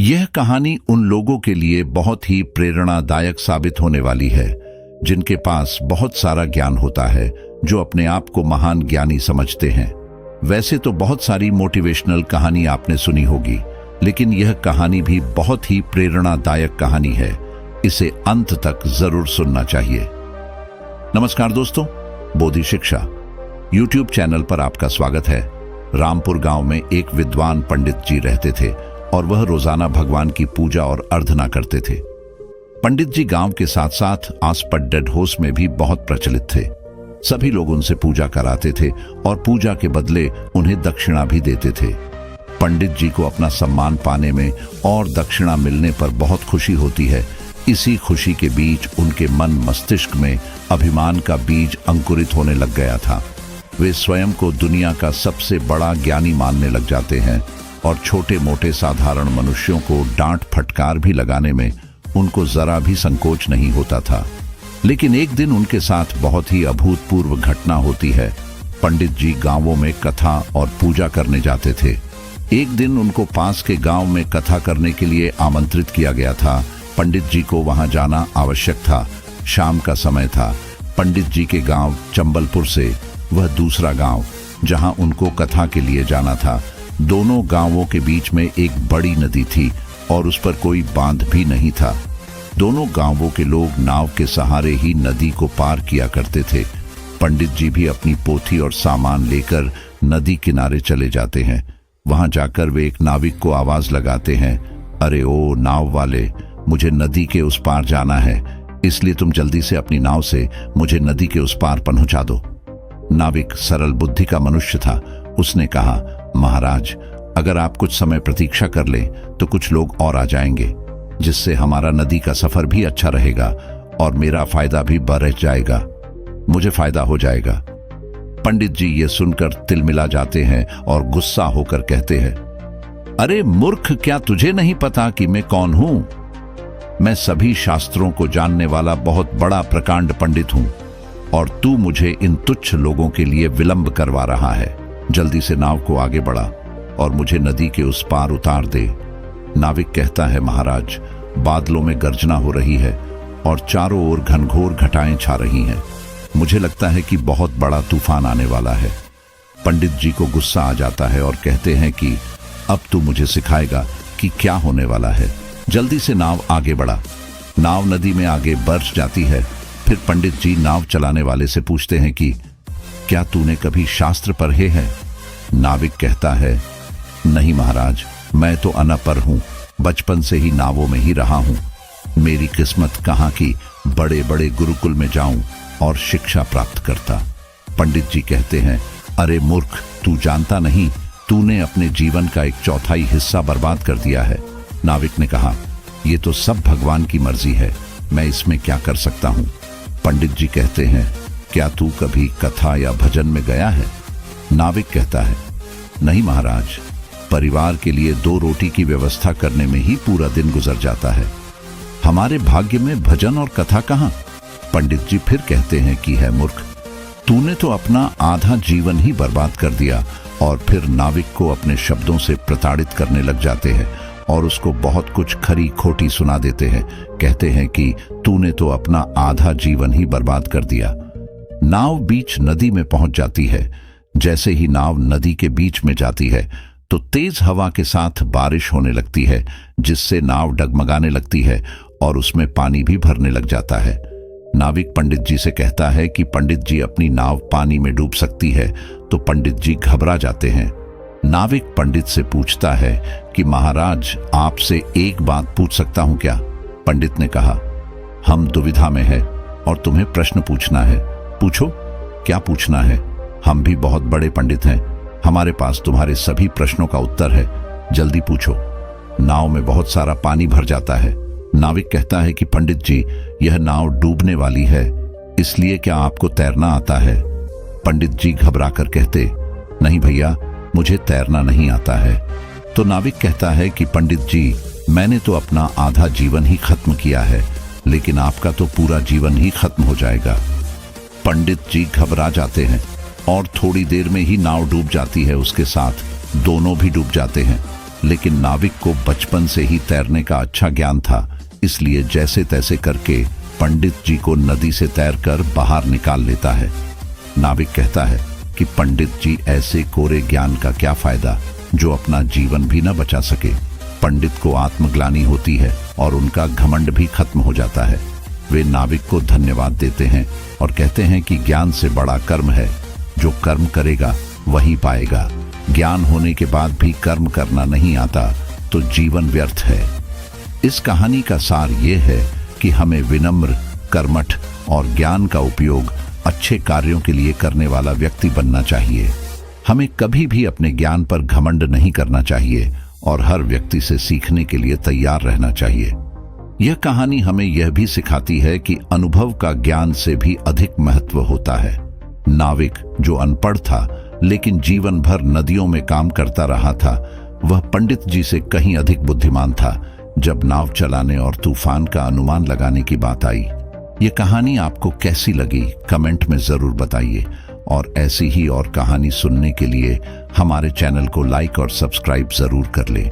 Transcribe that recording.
यह कहानी उन लोगों के लिए बहुत ही प्रेरणादायक साबित होने वाली है जिनके पास बहुत सारा ज्ञान होता है, जो अपने आप को महान ज्ञानी समझते हैं। वैसे तो बहुत सारी मोटिवेशनल कहानी आपने सुनी होगी, लेकिन यह कहानी भी बहुत ही प्रेरणादायक कहानी है। इसे अंत तक जरूर सुनना चाहिए। नमस्कार दोस्तों, बोधि शिक्षा YouTube चैनल पर आपका स्वागत है। रामपुर गांव में एक विद्वान पंडित जी रहते थे और वह रोजाना भगवान की पूजा और अर्चना करते थे। पंडित जी गांव के साथ साथ आसपास डेड हाउस में भी बहुत प्रचलित थे। सभी लोग उनसे पूजा कराते थे और पूजा के बदले उन्हें दक्षिणा भी देते थे। पंडित जी को अपना सम्मान पाने में और दक्षिणा मिलने पर बहुत खुशी होती है। इसी खुशी के बीच उनके मन मस्तिष्क में अभिमान का बीज अंकुरित होने लग गया था। वे स्वयं को दुनिया का सबसे बड़ा ज्ञानी मानने लग जाते हैं और छोटे मोटे साधारण मनुष्यों को डांट फटकार भी लगाने में उनको जरा भी संकोच नहीं होता था। लेकिन एक दिन उनके साथ बहुत ही अभूतपूर्व घटना होती है। पंडित जी गांवों में कथा और पूजा करने जाते थे। एक दिन उनको पास के गांव में कथा करने के लिए आमंत्रित किया गया था। पंडित जी को वहां जाना आवश्यक था। शाम का समय था। पंडित जी के गांव चंबलपुर से वह दूसरा गांव जहां उनको कथा के लिए जाना था, दोनों गांवों के बीच में एक बड़ी नदी थी और उस पर कोई बांध भी नहीं था। दोनों गांवों के लोग नाव के सहारे ही नदी को पार किया करते थे। पंडित जी भी अपनी पोथी और सामान लेकर नदी किनारे चले जाते हैं। वहां जाकर वे एक नाविक को आवाज लगाते हैं, अरे ओ नाव वाले, मुझे नदी के उस पार जाना है, इसलिए तुम जल्दी से अपनी नाव से मुझे नदी के उस पार पहुंचा दो। नाविक सरल बुद्धि का मनुष्य था। उसने कहा, महाराज, अगर आप कुछ समय प्रतीक्षा कर लें तो कुछ लोग और आ जाएंगे, जिससे हमारा नदी का सफर भी अच्छा रहेगा और मेरा फायदा भी बढ़ जाएगा, मुझे फायदा हो जाएगा। पंडित जी ये सुनकर तिलमिला जाते हैं और गुस्सा होकर कहते हैं, अरे मूर्ख, क्या तुझे नहीं पता कि मैं कौन हूं? मैं सभी शास्त्रों को जानने वाला बहुत बड़ा प्रकांड पंडित हूं और तू मुझे इन तुच्छ लोगों के लिए विलंब करवा रहा है। जल्दी से नाव को आगे बढ़ा और मुझे नदी के उस पार उतार दे। नाविक कहता है, महाराज, बादलों में गर्जना हो रही है और चारों ओर घनघोर घटाएं छा रही हैं। मुझे लगता है कि बहुत बड़ा तूफान आने वाला है। पंडित जी को गुस्सा आ जाता है और कहते हैं कि अब तू मुझे सिखाएगा कि क्या होने वाला है। जल्दी से नाव आगे बढ़ा। नाव नदी में आगे बढ़ जाती है। फिर पंडित जी नाव चलाने वाले से पूछते हैं कि क्या तूने कभी शास्त्र पढ़े हैं? नाविक कहता है, नहीं महाराज, मैं तो अनपढ़ हूं, बचपन से ही नावों में ही रहा हूं। मेरी किस्मत कहां की बड़े बड़े गुरुकुल में जाऊं और शिक्षा प्राप्त करता। पंडित जी कहते हैं, अरे मूर्ख, तू जानता नहीं, तूने अपने जीवन का एक चौथाई हिस्सा बर्बाद कर दिया है। नाविक ने कहा, ये तो सब भगवान की मर्जी है, मैं इसमें क्या कर सकता हूं? पंडित जी कहते हैं, क्या तू कभी कथा या भजन में गया है? नाविक कहता है, नहीं महाराज, परिवार के लिए 2 रोटी की व्यवस्था करने में ही पूरा दिन गुजर जाता है। हमारे भाग्य में भजन और कथा कहां? पंडित जी फिर कहते हैं कि है मूर्ख, तूने तो अपना आधा जीवन ही बर्बाद कर दिया। और फिर नाविक को अपने शब्दों से प्रताड़ित करने लग जाते हैं और उसको बहुत कुछ खरी खोटी सुना देते हैं। कहते हैं कि तूने तो अपना आधा जीवन ही बर्बाद कर दिया। नाव बीच नदी में पहुंच जाती है। जैसे ही नाव नदी के बीच में जाती है तो तेज हवा के साथ बारिश होने लगती है, जिससे नाव डगमगाने लगती है और उसमें पानी भी भरने लग जाता है। नाविक पंडित जी से कहता है कि पंडित जी, अपनी नाव पानी में डूब सकती है। तो पंडित जी घबरा जाते हैं। नाविक पंडित से पूछता है कि महाराज, आपसे एक बात पूछ सकता हूं क्या? पंडित ने कहा, हम दुविधा में हैं और तुम्हें प्रश्न पूछना है। पूछो, क्या पूछना है? हम भी बहुत बड़े पंडित हैं, हमारे पास तुम्हारे सभी प्रश्नों का उत्तर है, जल्दी पूछो। नाव में बहुत सारा पानी भर जाता है। नाविक कहता है कि पंडित जी, यह नाव डूबने वाली है, इसलिए क्या आपको तैरना आता है? पंडित जी घबरा कर कहते, नहीं भैया, मुझे तैरना नहीं आता है। तो नाविक कहता है कि पंडित जी, मैंने तो अपना आधा जीवन ही खत्म किया है, लेकिन आपका तो पूरा जीवन ही खत्म हो जाएगा। पंडित जी घबरा जाते हैं और थोड़ी देर में ही नाव डूब जाती है। उसके साथ दोनों भी डूब जाते हैं। लेकिन नाविक को बचपन से ही तैरने का अच्छा ज्ञान था, इसलिए जैसे तैसे करके पंडित जी को नदी से तैरकर बाहर निकाल लेता है। नाविक कहता है कि पंडित जी, ऐसे कोरे ज्ञान का क्या फायदा जो अपना जीवन भी न बचा सके। पंडित को आत्मग्लानि होती है और उनका घमंड भी खत्म हो जाता है। वे नाविक को धन्यवाद देते हैं और कहते हैं कि ज्ञान से बड़ा कर्म है, जो कर्म करेगा वही पाएगा। ज्ञान होने के बाद भी कर्म करना नहीं आता तो जीवन व्यर्थ है। इस कहानी का सार ये है कि हमें विनम्र, कर्मठ और ज्ञान का उपयोग अच्छे कार्यों के लिए करने वाला व्यक्ति बनना चाहिए। हमें कभी भी अपने ज्ञान पर घमंड नहीं करना चाहिए और हर व्यक्ति से सीखने के लिए तैयार रहना चाहिए। यह कहानी हमें यह भी सिखाती है कि अनुभव का ज्ञान से भी अधिक महत्व होता है। नाविक, जो अनपढ़ था लेकिन जीवन भर नदियों में काम करता रहा था, वह पंडित जी से कहीं अधिक बुद्धिमान था जब नाव चलाने और तूफान का अनुमान लगाने की बात आई। ये कहानी आपको कैसी लगी कमेंट में जरूर बताइए, और ऐसी ही और कहानी सुनने के लिए हमारे चैनल को लाइक और सब्सक्राइब जरूर कर लें।